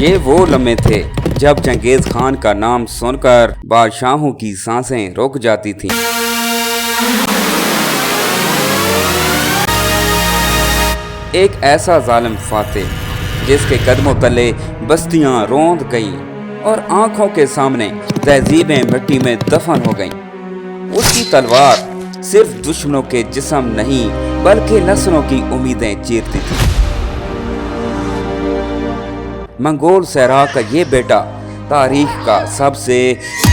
یہ وہ لمحے تھے جب چنگیز خان کا نام سن کر بادشاہوں کی سانسیں رک جاتی تھیں۔ ایک ایسا ظالم فاتح جس کے قدموں تلے بستیاں روند گئیں اور آنکھوں کے سامنے تہذیبیں مٹی میں دفن ہو گئیں۔ اس کی تلوار صرف دشمنوں کے جسم نہیں بلکہ نسلوں کی امیدیں چیرتی تھی۔ منگول صحرا کا یہ بیٹا تاریخ کا سب سے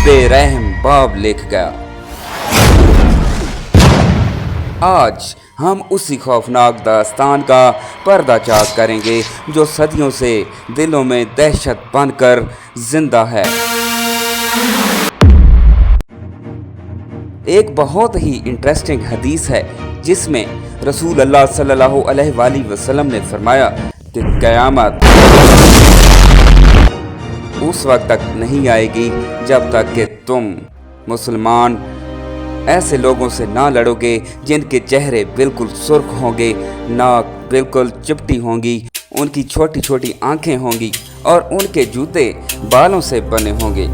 بے رحم باب لکھ گیا۔ آج ہم اسی خوفناک داستان کا پردہ چاک کریں گے جو صدیوں سے دلوں میں دہشت بن کر زندہ ہے۔ ایک بہت ہی انٹرسٹنگ حدیث ہے جس میں رسول اللہ صلی اللہ علیہ وآلہ وسلم نے فرمایا کہ قیامت اس وقت تک نہیں آئے گی جب تک کہ تم مسلمان ایسے لوگوں سے نہ لڑو گے جن کے چہرے بالکل سرخ ہوں گے، ناک بالکل چپٹی ہوں گی، ان کی چھوٹی چھوٹی آنکھیں ہوں گی اور ان کے جوتے بالوں سے بنے ہوں گے۔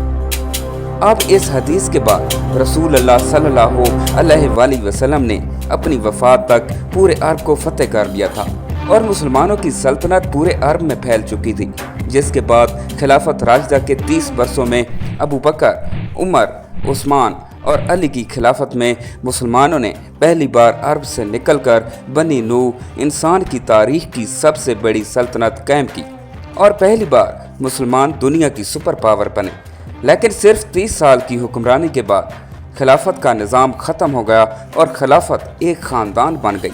اب اس حدیث کے بعد رسول اللہ صلی اللہ علیہ وآلہ وسلم نے اپنی وفات تک پورے عرب کو فتح کر لیا تھا اور مسلمانوں کی سلطنت پورے عرب میں پھیل چکی تھی، جس کے بعد خلافت راشدہ کے 30 برسوں میں ابو بکر، عمر، عثمان اور علی کی خلافت میں مسلمانوں نے پہلی بار عرب سے نکل کر بنی نوح انسان کی تاریخ کی سب سے بڑی سلطنت قائم کی اور پہلی بار مسلمان دنیا کی سپر پاور بنے۔ لیکن صرف 30 سال کی حکمرانی کے بعد خلافت کا نظام ختم ہو گیا اور خلافت ایک خاندان بن گئی،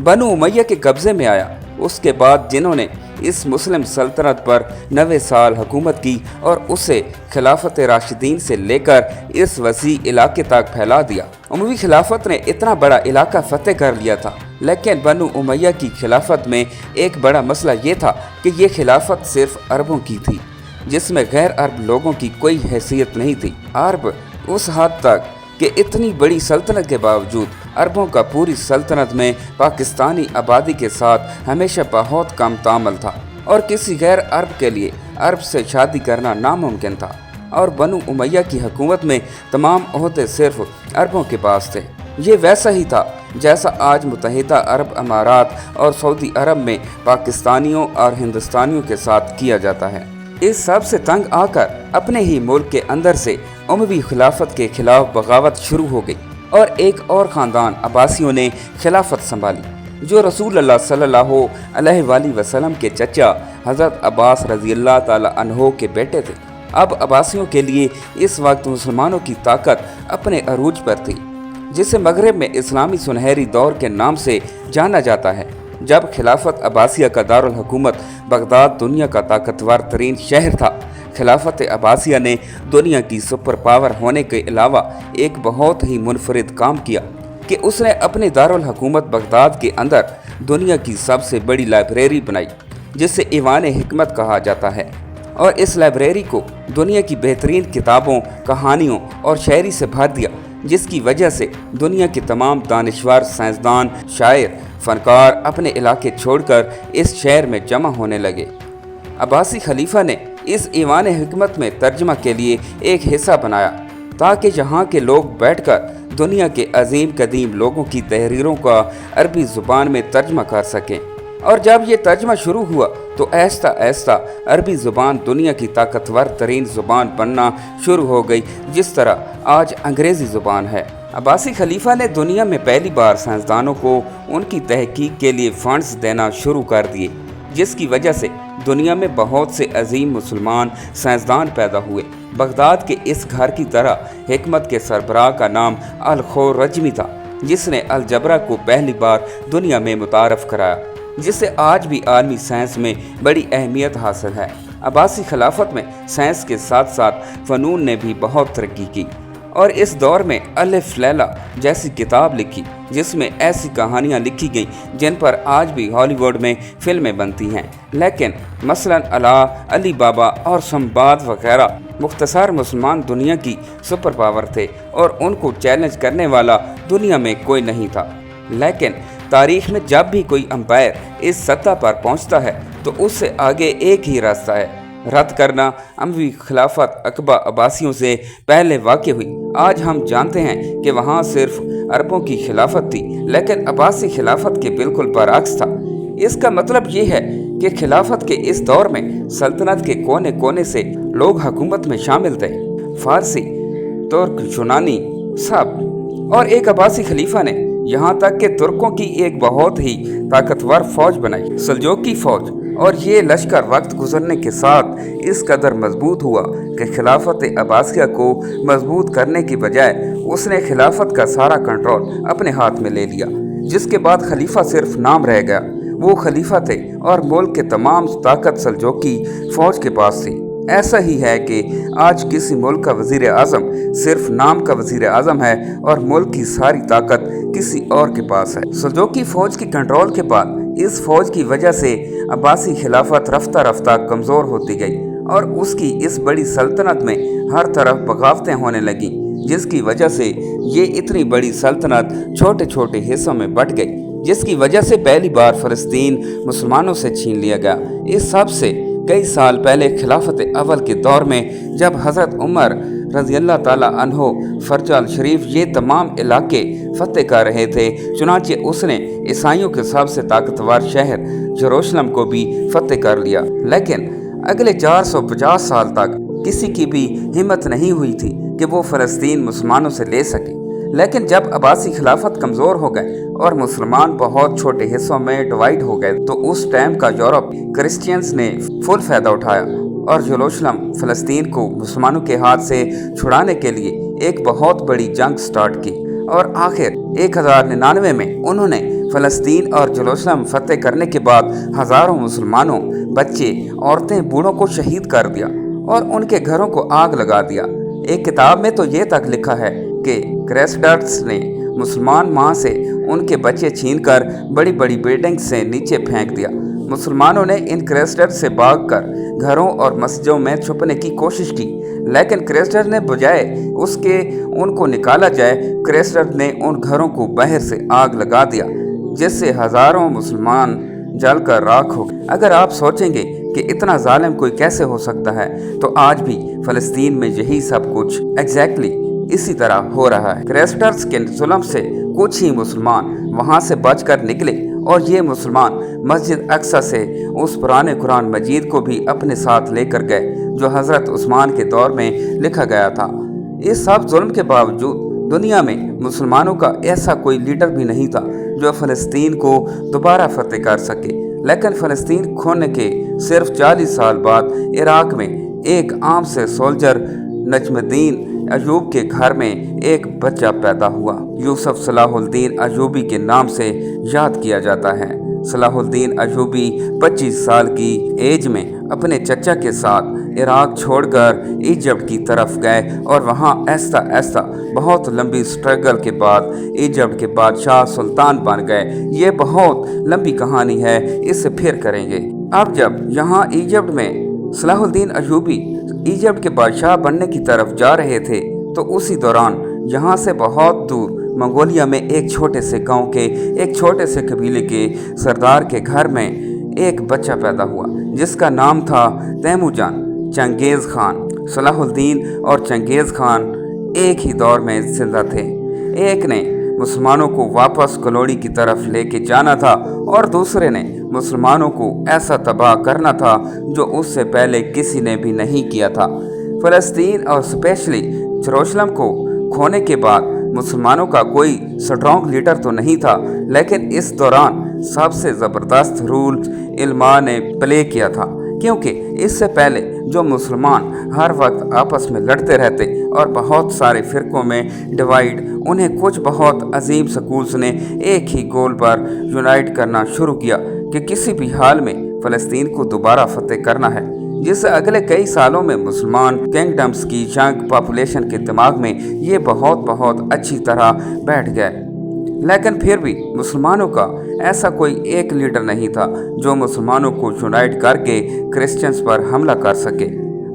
بنو امیہ کے قبضے میں آیا۔ اس کے بعد جنہوں نے اس مسلم سلطنت پر 90 سال حکومت کی اور اسے خلافت راشدین سے لے کر اس وسیع علاقے تک پھیلا دیا۔ اموی خلافت نے اتنا بڑا علاقہ فتح کر لیا تھا، لیکن بنو امیہ کی خلافت میں ایک بڑا مسئلہ یہ تھا کہ یہ خلافت صرف عربوں کی تھی، جس میں غیر عرب لوگوں کی کوئی حیثیت نہیں تھی۔ عرب اس حد تک کہ اتنی بڑی سلطنت کے باوجود عربوں کا پوری سلطنت میں پاکستانی آبادی کے ساتھ ہمیشہ بہت کم تعامل تھا اور کسی غیر عرب کے لیے عرب سے شادی کرنا ناممکن تھا، اور بنو امیہ کی حکومت میں تمام عہدے صرف عربوں کے پاس تھے۔ یہ ویسا ہی تھا جیسا آج متحدہ عرب امارات اور سعودی عرب میں پاکستانیوں اور ہندوستانیوں کے ساتھ کیا جاتا ہے۔ اس سب سے تنگ آ کر اپنے ہی ملک کے اندر سے اموی خلافت کے خلاف بغاوت شروع ہو گئی اور ایک اور خاندان عباسیوں نے خلافت سنبھالی جو رسول اللہ صلی اللہ علیہ وآلہ وسلم کے چچا حضرت عباس رضی اللہ تعالی عنہ کے بیٹے تھے۔ اب عباسیوں کے لیے اس وقت مسلمانوں کی طاقت اپنے عروج پر تھی، جسے مغرب میں اسلامی سنہری دور کے نام سے جانا جاتا ہے۔ جب خلافت عباسیہ کا دارالحکومت بغداد دنیا کا طاقتور ترین شہر تھا، خلافت عباسیہ نے دنیا کی سپر پاور ہونے کے علاوہ ایک بہت ہی منفرد کام کیا کہ اس نے اپنے دارالحکومت بغداد کے اندر دنیا کی سب سے بڑی لائبریری بنائی جسے ایوان حکمت کہا جاتا ہے، اور اس لائبریری کو دنیا کی بہترین کتابوں، کہانیوں اور شاعری سے بھر دیا، جس کی وجہ سے دنیا کے تمام دانشور، سائنسدان، شاعر، فنکار اپنے علاقے چھوڑ کر اس شہر میں جمع ہونے لگے۔ عباسی خلیفہ نے اس ایوان حکمت میں ترجمہ کے لیے ایک حصہ بنایا تاکہ یہاں کے لوگ بیٹھ کر دنیا کے عظیم قدیم لوگوں کی تحریروں کا عربی زبان میں ترجمہ کر سکیں، اور جب یہ ترجمہ شروع ہوا تو آہستہ آہستہ عربی زبان دنیا کی طاقتور ترین زبان بننا شروع ہو گئی، جس طرح آج انگریزی زبان ہے۔ عباسی خلیفہ نے دنیا میں پہلی بار سائنسدانوں کو ان کی تحقیق کے لیے فنڈز دینا شروع کر دیے، جس کی وجہ سے دنیا میں بہت سے عظیم مسلمان سائنسدان پیدا ہوئے۔ بغداد کے اس گھر کی طرح حکمت کے سربراہ کا نام الخوارزمی تھا، جس نے الجبرا کو پہلی بار دنیا میں متعارف کرایا، جس سے آج بھی عالمی سائنس میں بڑی اہمیت حاصل ہے۔ عباسی خلافت میں سائنس کے ساتھ ساتھ فنون نے بھی بہت ترقی کی، اور اس دور میں الف لیلہ جیسی کتاب لکھی جس میں ایسی کہانیاں لکھی گئیں جن پر آج بھی ہالی ووڈ میں فلمیں بنتی ہیں، لیکن مثلا علی بابا اور سنباد وغیرہ مختصر مسلمان دنیا کی سپر پاور تھے اور ان کو چیلنج کرنے والا دنیا میں کوئی نہیں تھا۔ لیکن تاریخ میں جب بھی کوئی امپائر اس سطح پر پہنچتا ہے تو اس سے آگے ایک ہی راستہ ہے، रद्द करना अमवी खिलाफत अकबा अब्बासियों से पहले वाक़ हुई। आज हम जानते हैं कि वहाँ सिर्फ अरबों की खिलाफत थी, लेकिन अब्बासी खिलाफत के बिल्कुल बरअक्स था। इसका मतलब ये है कि खिलाफत के इस दौर में सल्तनत के कोने कोने से लोग हुकूमत में शामिल थे, फारसी, तुर्क, यूनानी सब। और एक अब्बासी खलीफा ने यहाँ तक कि तुर्कों की एक बहुत ही ताकतवर फौज बनाई, सल्जूकी फौज। और ये लश्कर वक्त गुजरने के साथ इस कदर मजबूत हुआ कि खिलाफत अब्बासिया को मजबूत करने की बजाय उसने खिलाफत का सारा कंट्रोल अपने हाथ में ले लिया, जिसके बाद खलीफा सिर्फ नाम रह गया। वो खलीफा थे और मुल्क के तमाम ताकत सल्जूकी फौज के पास थी। ऐसा ही है कि आज किसी मुल्क का वजीर आज़म सिर्फ नाम का वजीर आज़म है और मुल्क की सारी ताकत किसी और के पास है। सल्जूकी फौज की कंट्रोल के बाद इस फौज की वजह से अब्बासी खिलाफत रफ्ता रफ्ता कमज़ोर होती गई और उसकी इस बड़ी सल्तनत में हर तरफ बगावतें होने लगीं, जिसकी वजह से ये इतनी बड़ी सल्तनत छोटे छोटे हिस्सों में बंट गई, जिसकी वजह से पहली बार फ़लस्तीन मुसलमानों से छीन लिया गया। इस सब से कई साल पहले खिलाफत अव्वल के दौर में जब हज़रत उमर रज़ी अल्लाह ताला अन्हो फरजाल शरीफ ये तमाम इलाके फतेह कर रहे थे, चुनांचे उसने ईसाइयों के सबसे ताकतवर शहर यरूशलेम को भी फतेह कर लिया। लेकिन अगले 450 साल तक किसी की भी हिम्मत नहीं हुई थी कि वो फ़लस्तीन मुसलमानों से ले सके। लेकिन जब अब्बासी खिलाफत कमज़ोर हो गए और मुसलमान बहुत छोटे हिस्सों में डिवाइड हो गए, तो उस टाइम का यूरोप क्रिश्चियंस ने फुल फ़ायदा उठाया और यरूशलेम फ़लस्तीन को मुसलमानों के हाथ से छुड़ाने के लिए एक बहुत बड़ी जंग स्टार्ट की। और आखिर 1099 में उन्होंने फ़लस्तीन और यरूशलेम फतेह करने के बाद हज़ारों मुसलमानों, बच्चे, औरतें, बूढ़ों को शहीद कर दिया और उनके घरों को आग लगा दिया। एक किताब में तो ये तक लिखा है कि क्रेसडर्स ने मुसलमान माँ से उनके बच्चे छीनकर बड़ी बड़ी बिल्डिंग से नीचे फेंक दिया। मुसलमानों ने इन क्रेसडर से भागकर घरों और मस्जिदों में छुपने की कोशिश की, लेकिन क्रेसडर ने बजाय उसके उनको निकाला जाए, क्रेसडर ने उन घरों को बाहर से आग लगा दिया, जिससे हज़ारों मुसलमान जलकर राख हो गए। अगर आप सोचेंगे कि इतना जालिम कोई कैसे हो सकता है, तो आज भी फ़लस्तीन में यही सब कुछ एग्जैक्टली इसी तरह हो रहा है। क्रेसडर्स के जुल्म से कुछ ही मुसलमान वहाँ से बचकर निकले और ये मुसलमान मस्जिद अक्सा से उस पुराने कुरान मजीद को भी अपने साथ लेकर गए जो हज़रत उस्मान के दौर में लिखा गया था। इस सब जुल्म के बावजूद दुनिया में मुसलमानों का ऐसा कोई लीडर भी नहीं था जो फ़लस्तीन को दोबारा फतेह कर सके। लेकिन फ़लस्तीन खोने के सिर्फ 40 साल बाद इराक में एक आम से सोल्जर नजमुद्दीन अयूब के घर में एक बच्चा पैदा हुआ। यूसुफ सलाहुद्दीन अयूबी के नाम से याद किया जाता है। सलाहुद्दीन अयूबी 25 साल की एज में अपने चचा के साथ इराक छोड़कर इजिप्ट की तरफ गए और वहां ऐसा ऐसा बहुत लंबी स्ट्रगल के बाद इजिप्ट के बादशाह सुल्तान बन गए। ये बहुत लंबी कहानी है, इसे फिर करेंगे। अब जब यहाँ इजिप्ट में सलाहुद्दीन अयूबी इजिप्ट के बादशाह बनने की तरफ जा रहे थे, तो उसी दौरान यहाँ से बहुत दूर मंगोलिया में एक छोटे से गांव के एक छोटे से कबीले के सरदार के घर में एक बच्चा पैदा हुआ जिसका नाम था तैमूरजान चंगेज़ खान। सलाहुद्दीन और चंगेज़ खान एक ही दौर में जिंदा थे। एक ने मुसलमानों को वापस कलोड़ी की तरफ लेके जाना था और दूसरे ने मुसलमानों को ऐसा तबाह करना था जो उससे पहले किसी ने भी नहीं किया था। फ़लस्तीन और स्पेशली यरूशलेम को खोने के बाद मुसलमानों का कोई स्ट्रॉन्ग लीडर तो नहीं था, लेकिन इस दौरान सबसे ज़बरदस्त रोल इल्मा ने प्ले किया था, क्योंकि इससे पहले जो मुसलमान हर वक्त आपस में लड़ते रहते और बहुत सारे फ़िरक़ों में डिवाइड, उन्हें कुछ बहुत अजीम स्कूल्स ने एक ही गोल पर यूनाइट करना शुरू किया कि किसी भी हाल में फ़लस्तीन को दोबारा फतेह करना है, जिससे अगले कई सालों में मुसलमान किंगडम्स की यंग पॉपुलेशन के दिमाग में ये बहुत अच्छी तरह बैठ गए। लेकिन फिर भी मुसलमानों का ऐसा कोई एक लीडर नहीं था जो मुसलमानों को यूनाइट करके क्रिश्चियंस पर हमला कर सके।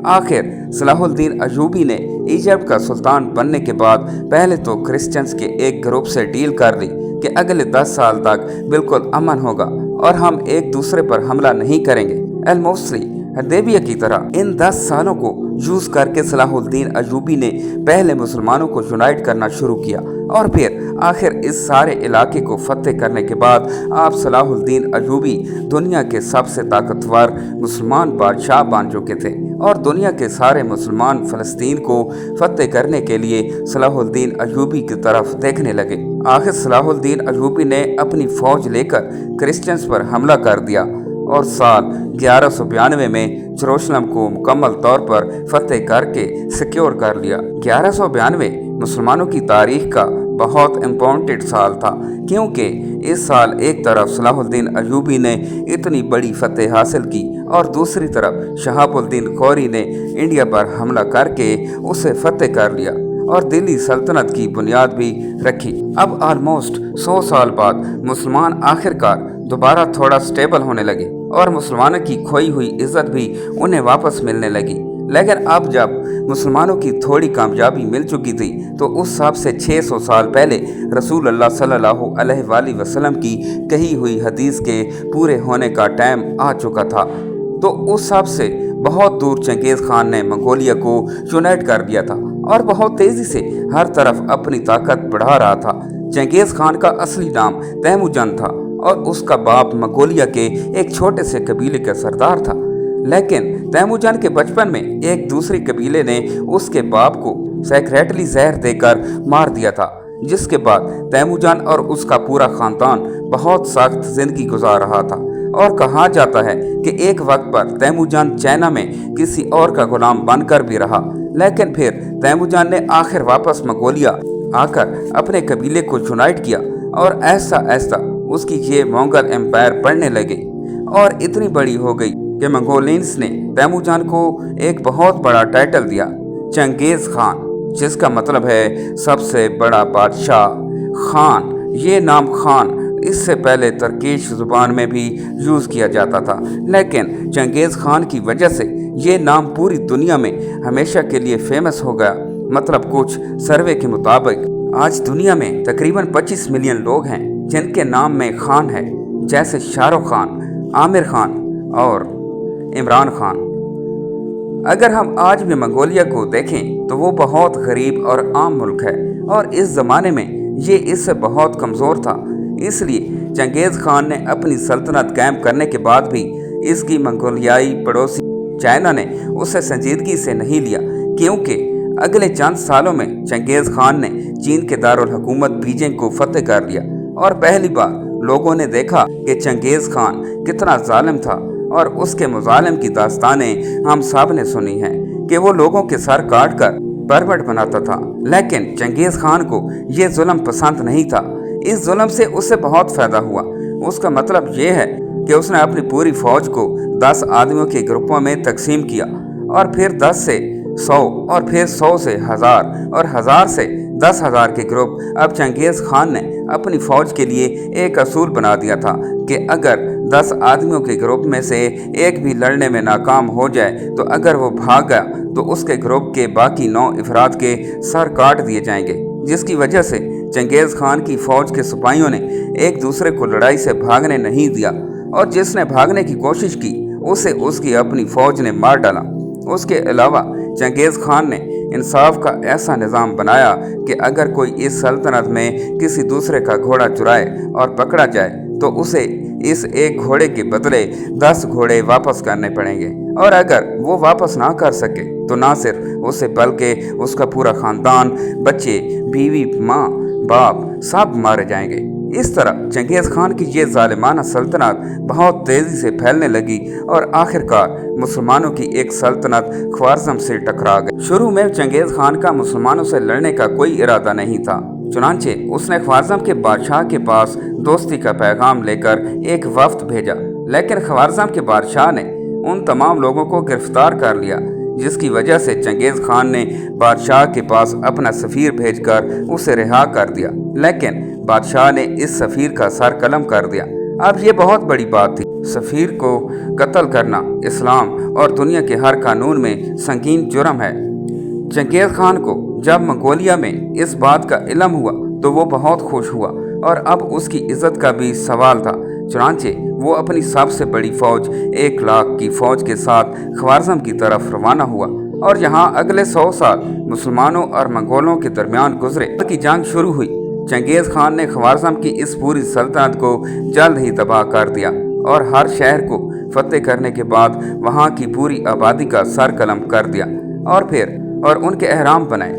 आखिर सलाहुद्दीन अयूबी ने इजिप्ट का सुल्तान बनने के बाद पहले तो क्रिश्चियंस के एक ग्रुप से डील कर ली कि अगले 10 साल तक बिल्कुल अमन होगा और हम एक दूसरे पर हमला नहीं करेंगे। एल मोस्टली हदैबिया की तरह इन 10 सालों को यूज करके सलाहुद्दीन अयूबी ने पहले मुसलमानों को यूनाइट करना शुरू किया और फिर आखिर इस सारे इलाके को फतेह करने के बाद आप सलाहुद्दीन अयूबी दुनिया के सबसे ताकतवर मुसलमान बादशाह बन चुके थे और दुनिया के सारे मुसलमान फ़लस्तीन को फतेह करने के लिए सलाहुद्दीन अयूबी की तरफ देखने लगे। आखिर सलाहुद्दीन अयूबी ने अपनी फौज लेकर क्रिश्चियंस पर हमला कर दिया और साल 1192 में जेरूशलम को मुकम्मल तौर पर फतेह करके सिक्योर कर लिया। 1192 मुसलमानों की तारीख का बहुत इम्पोर्टेंट साल था क्योंकि इस साल एक तरफ सलाहुद्दीन अयूबी ने इतनी बड़ी फतेह हासिल की और दूसरी तरफ शहाबुद्दीन गौरी ने इंडिया पर हमला करके उसे फतेह कर लिया और दिल्ली सल्तनत की बुनियाद भी रखी। अब ऑलमोस्ट 100 साल बाद मुसलमान आखिरकार दोबारा थोड़ा स्टेबल होने लगे और मुसलमानों की खोई हुई इज्जत भी उन्हें वापस मिलने लगी। लेकिन अब जब मुसलमानों की थोड़ी कामयाबी मिल चुकी थी तो उस हिसाब से 600 साल पहले रसूल अल्लाह सल्लल्लाहु अलैहि वसल्लम की कही हुई हदीस के पूरे होने का टाइम आ चुका था। तो उस हिसाब से बहुत दूर चंगेज़ खान ने मंगोलिया को यूनाइट कर दिया था और बहुत तेज़ी से हर तरफ अपनी ताकत बढ़ा रहा था। चंगेज़ खान का असली नाम तैमूरजंग था और उसका बाप मंगोलिया के एक छोटे से कबीले का सरदार था। लेकिन तैमूरजंग के बचपन में एक दूसरे कबीले ने उसके बाप को सेक्रेटली जहर देकर मार दिया था, जिसके बाद तैमूरजंग और उसका पूरा खानदान बहुत सख्त जिंदगी गुजार रहा था। और कहा जाता है कि एक वक्त पर तैमूरजंग चाइना में किसी और का गुलाम बनकर भी रहा, लेकिन फिर तैमूरजंग ने आखिर वापस मंगोलिया आकर अपने कबीले को यूनाइट किया और ऐसा ऐसा उसकी ये मंगोल एम्पायर बढ़ने लगे और इतनी बड़ी हो गई कि मंगोलियंस ने तैमूरजंग को एक बहुत बड़ा टाइटल दिया, चंगेज़ खान, जिसका मतलब है सबसे बड़ा बादशाह। खान, ये नाम खान इससे पहले तुर्किश ज़ुबान में भी यूज़ किया जाता था, लेकिन चंगेज़ खान की वजह से ये नाम पूरी दुनिया में हमेशा के लिए फेमस हो गया। मतलब कुछ सर्वे के मुताबिक आज दुनिया में तकरीबन 25 मिलियन लोग हैं जिनके नाम में खान है, जैसे शाहरुख खान, आमिर खान और इमरान खान। अगर हम आज भी मंगोलिया को देखें तो वो बहुत गरीब और आम मुल्क है और इस ज़माने में ये इससे बहुत कमज़ोर था। इसलिए चंगेज़ खान ने अपनी सल्तनत कायम करने के बाद भी इसकी मंगोलियाई पड़ोसी चाइना ने उसे संजीदगी से नहीं लिया, क्योंकि अगले चंद सालों में चंगेज़ खान ने चीन के दारुल हुकूमत बीजिंग को फतेह कर लिया और पहली बार लोगों ने देखा कि चंगेज़ खान कितना जालिम था और उसके मुजालिम की दास्तानें हम सब ने सुनी हैं कि वो लोगों के सर काट कर बर्बट बनाता था। लेकिन चंगेज़ खान को ये जुल्म पसंद नहीं था। इस जुल्म से उसे बहुत फ़ायदा हुआ। उसका मतलब ये है कि उसने अपनी पूरी फ़ौज को 10 आदमियों के ग्रुपों में तकसीम किया और फिर 10 से 100 और फिर 100 से 1000 और 1000 से 10,000 के ग्रुप। अब चंगेज़ खान ने अपनी फ़ौज के लिए एक असूल बना दिया था कि अगर 10 आदमियों के ग्रुप में से एक भी लड़ने में नाकाम हो जाए तो अगर वो भाग गया तो उसके ग्रुप के बाकी 9 अफराद के सर काट दिए जाएंगे, जिसकी वजह से चंगेज़ खान की फ़ौज के सिपाहियों ने एक दूसरे को लड़ाई से भागने नहीं दिया और जिसने भागने की कोशिश की उसे उसकी अपनी फ़ौज ने मार डाला। उसके अलावा चंगेज़ खान ने इंसाफ का ऐसा निज़ाम बनाया कि अगर कोई इस सल्तनत में किसी दूसरे का घोड़ा चुराए और पकड़ा जाए तो उसे इस एक घोड़े के बदले 10 घोड़े वापस करने पड़ेंगे और अगर वो वापस ना कर सके तो ना सिर्फ उसे बल्कि उसका पूरा ख़ानदान, बच्चे, बीवी, माँ, बाप सब मारे जाएंगे। इस तरह चंगेज़ खान की ये ज़ालिमाना सल्तनत बहुत तेज़ी से फैलने लगी और आखिरकार मुसलमानों की एक सल्तनत ख्वारज़म से टकरा गई। शुरू में चंगेज़ खान का मुसलमानों से लड़ने का कोई इरादा नहीं था, चुनांचे उसने ख्वारज़म के बादशाह के पास दोस्ती का पैगाम लेकर एक वफ्द भेजा, लेकिन ख्वारज़म के बादशाह ने उन तमाम लोगों को गिरफ्तार कर लिया, जिसकी वजह से चंगेज़ खान ने बादशाह के पास अपना सफ़ीर भेजकर उसे रिहा कर दिया, लेकिन बादशाह ने इस सफ़ीर का सर कलम कर दिया। अब ये बहुत बड़ी बात थी। सफ़ीर को कत्ल करना इस्लाम और दुनिया के हर कानून में संगीन जुर्म है। चंगेज़ खान को जब मंगोलिया में इस बात का इल्म हुआ तो वो बहुत खुश हुआ और अब उसकी इज़्ज़त का भी सवाल था, चुनांचे वो अपनी सबसे बड़ी फौज 1 लाख की फौज के साथ ख्वारज़म की तरफ रवाना हुआ और यहाँ अगले 100 साल मुसलमानों और मंगोलों के दरमियान गुजरे की जंग शुरू हुई। चंगेज़ खान ने ख्वारज़म की इस पूरी सल्तनत को जल्द ही तबाह कर दिया और हर शहर को फतेह करने के बाद वहाँ की पूरी आबादी का सर कलम कर दिया और उनके अहराम बनाए।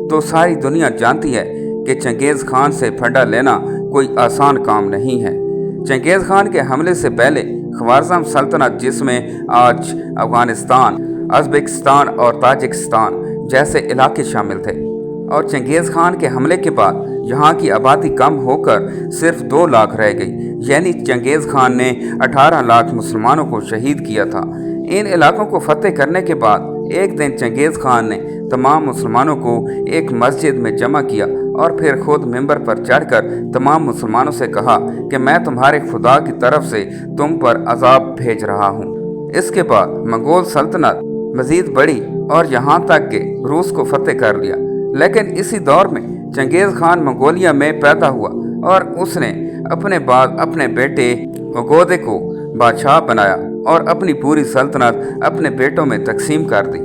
तो सारी दुनिया जानती है कि चंगेज़ खान से फंडा लेना कोई आसान काम नहीं है। चंगेज़ खान के हमले से पहले ख्वारज़म सल्तनत, जिसमें आज अफ़गानिस्तान, उज़्बेकिस्तान और ताजिकिस्तान जैसे इलाके शामिल थे, और चंगेज़ खान के हमले के बाद यहाँ की आबादी कम होकर सिर्फ 2 लाख रह गई। यानी चंगेज़ खान ने 18 लाख मुसलमानों को शहीद किया था। इन इलाकों को फतेह करने के बाद एक दिन चंगेज़ खान ने तमाम मुसलमानों को एक मस्जिद में जमा किया और फिर खुद मिंबर पर चढ़कर तमाम मुसलमानों से कहा कि मैं तुम्हारे खुदा की तरफ से तुम पर अजाब भेज रहा हूँ। इसके बाद मंगोल सल्तनत मज़ीद बढ़ी और यहाँ तक कि रूस को फतेह कर लिया। लेकिन इसी दौर में चंगेज़ खान मंगोलिया में पैदा हुआ और उसने अपने बाद अपने बेटे ओगोदे को बादशाह बनाया और अपनी पूरी सल्तनत अपने बेटों में तकसीम कर दी।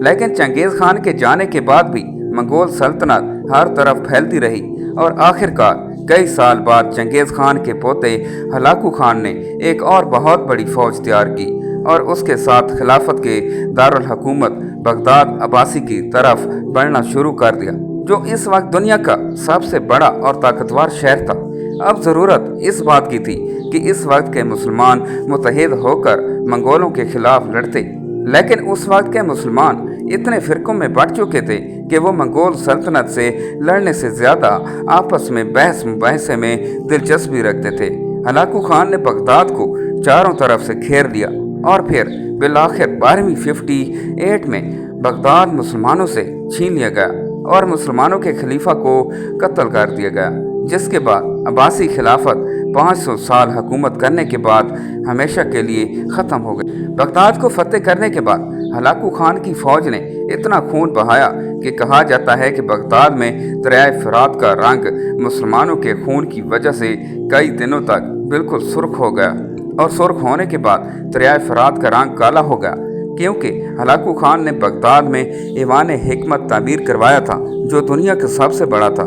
लेकिन चंगेज़ खान के जाने के बाद भी मंगोल सल्तनत हर तरफ फैलती रही और आखिरकार कई साल बाद चंगेज़ खान के पोते हलाकू खान ने एक और बहुत बड़ी फ़ौज तैयार की और उसके साथ खिलाफत के दारुल हुकूमत बगदाद अब्बासी की तरफ बढ़ना शुरू कर दिया, जो इस वक्त दुनिया का सबसे बड़ा और ताकतवर शहर था। अब ज़रूरत इस बात की थी कि इस वक्त के मुसलमान मुत्तहिद होकर मंगोलों के खिलाफ लड़ते। लेकिन उस वक्त के मुसलमान इतने फ़िरक़ों में बढ़ चुके थे कि वो मंगोल सल्तनत से लड़ने से ज़्यादा आपस में बहस मुबाहिसे में दिलचस्पी रखते थे। हलाकू खान ने बगदाद को चारों तरफ से घेर लिया और फिर बिलाखिर 1258 में बगदाद मुसलमानों से छीन लिया गया और मुसलमानों के खलीफा को कत्ल कर दिया गया, जिसके बाद अब्बासी खिलाफत 500 साल हुकूमत करने के बाद हमेशा के लिए ख़त्म हो गई। बगदाद को फतेह करने के बाद हलाकू खान की फ़ौज ने इतना खून बहाया कि कहा जाता है कि बगदाद में दरियाए फ़रात का रंग मुसलमानों के खून की वजह से कई दिनों तक बिल्कुल सुर्ख हो गया और सुर्ख होने के बाद दरियाए फ़रात का रंग काला हो गया, क्योंकि हलाकू खान ने बगदाद में ईवान हिकमत तामीर करवाया था, जो दुनिया का सबसे बड़ा था।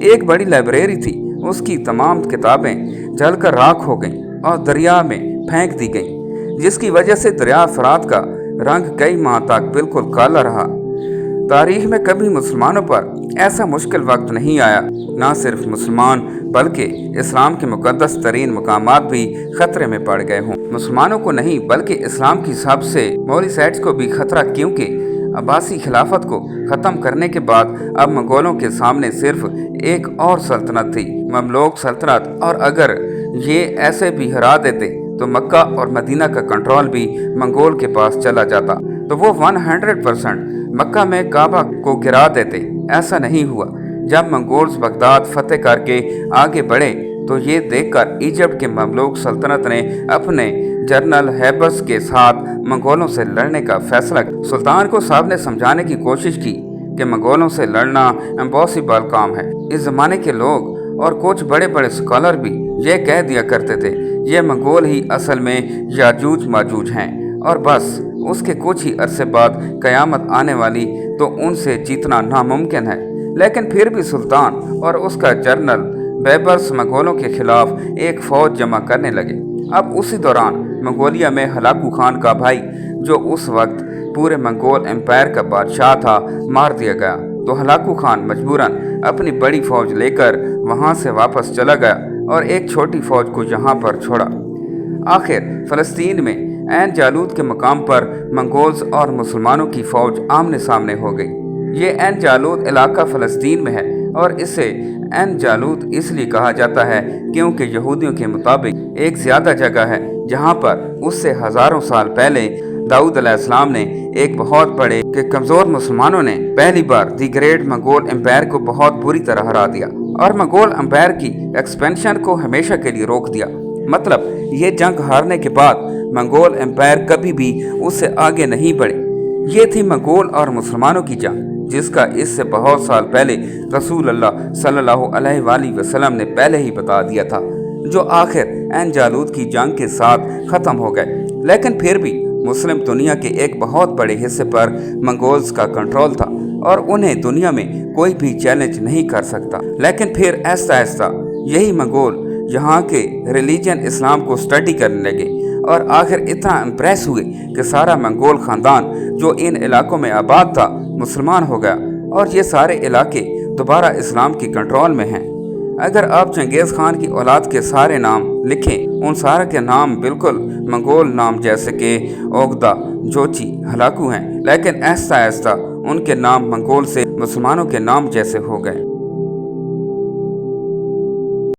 एक बड़ी लाइब्रेरी थी, उसकी तमाम किताबें जलकर राख हो गईं और दरिया में फेंक दी गईं, जिसकी वजह से दरिया फ़रात का रंग कई माह तक बिल्कुल काला रहा। तारीख में कभी मुसलमानों पर ऐसा मुश्किल वक्त नहीं आया। ना सिर्फ मुसलमान बल्कि इस्लाम के मुकद्दस तरीन मकामात भी खतरे में पड़ गए हों। मुसलमानों को नहीं बल्कि इस्लाम की सबसे मौली साइट्स को भी खतरा, क्योंकि अब्बासी खिलाफत को ख़त्म करने के बाद अब मंगोलों के सामने सिर्फ एक और सल्तनत थी, ममलूक सल्तनत, और अगर ये ऐसे भी हरा देते तो मक्का और मदीना का कंट्रोल भी मंगोल के पास चला जाता, तो वो 100% मक्का में काबा को गिरा देते। ऐसा नहीं हुआ। जब मंगोल्स बगदाद फतेह करके आगे बढ़े तो ये देखकर इजिप्ट के ममलूक सल्तनत ने अपने जनरल हैबर्स के साथ मंगोलों से लड़ने का फैसला किया। सुल्तान को साहब ने समझाने की कोशिश की कि मंगोलों से लड़ना इम्पॉसिबल काम है। इस ज़माने के लोग और कुछ बड़े बड़े स्कॉलर भी ये कह दिया करते थे ये मंगोल ही असल में याजूज माजूज हैं और बस उसके कुछ ही अरसे बाद क़यामत आने वाली, तो उनसे जीतना नामुमकिन है। लेकिन फिर भी सुल्तान और उसका जनरल बैबर्स मंगोलों के खिलाफ एक फ़ौज जमा करने लगे। अब उसी दौरान मंगोलिया में हलाकू खान का भाई, जो उस वक्त पूरे मंगोल एम्पायर का बादशाह था, मार दिया गया। तो हलाकू खान मजबूरन अपनी बड़ी फ़ौज लेकर वहाँ से वापस चला गया और एक छोटी फ़ौज को यहाँ पर छोड़ा। आखिर फ़लस्तीन में ऐन जालूद के मकाम पर मंगोल्स और मुसलमानों की फ़ौज आमने सामने हो गई। ये ऐन जालूद इलाका फ़लस्तीन में है और इसे ऐन जालूद इसलिए कहा जाता है क्योंकि यहूदियों के मुताबिक एक ज़्यादा जगह है जहाँ पर उससे हज़ारों साल पहले दाऊद अलैहिस्सलाम ने एक बहुत बड़े के कमज़ोर मुसलमानों ने पहली बार दी ग्रेट मंगोल एम्पायर को बहुत बुरी तरह हरा दिया और मंगोल एम्पायर की एक्सपेंशन को हमेशा के लिए रोक दिया। मतलब ये जंग हारने के बाद मंगोल एम्पायर कभी भी उससे आगे नहीं बढ़े। ये थी मंगोल और मुसलमानों की जंग, जिसका इससे बहुत साल पहले रसूल अल्लाह सल्लल्लाहु अलैहि वसल्लम ने पहले ही बता दिया था। जो आखिर एन जालूद की जंग के साथ ख़त्म हो गए। लेकिन फिर भी मुस्लिम दुनिया के एक बहुत बड़े हिस्से पर मंगोल्स का कंट्रोल था और उन्हें दुनिया में कोई भी चैलेंज नहीं कर सकता। लेकिन फिर ऐसा ऐसा यही मंगोल यहाँ के रिलीजन इस्लाम को स्टडी करने लगे और आखिर इतना इम्प्रेस हुए कि सारा मंगोल ख़ानदान जो इन इलाकों में आबाद था मुसलमान हो गया और ये सारे इलाके दोबारा इस्लाम की कंट्रोल में हैं। अगर आप चंगेज़ खान की औलाद के सारे नाम लिखें, उन सारे के नाम बिल्कुल मंगोल नाम जैसे कि ओगदा, जोची, हलाकू हैं, लेकिन ऐसा ऐसा उनके नाम मंगोल से मुसलमानों के नाम जैसे हो गए।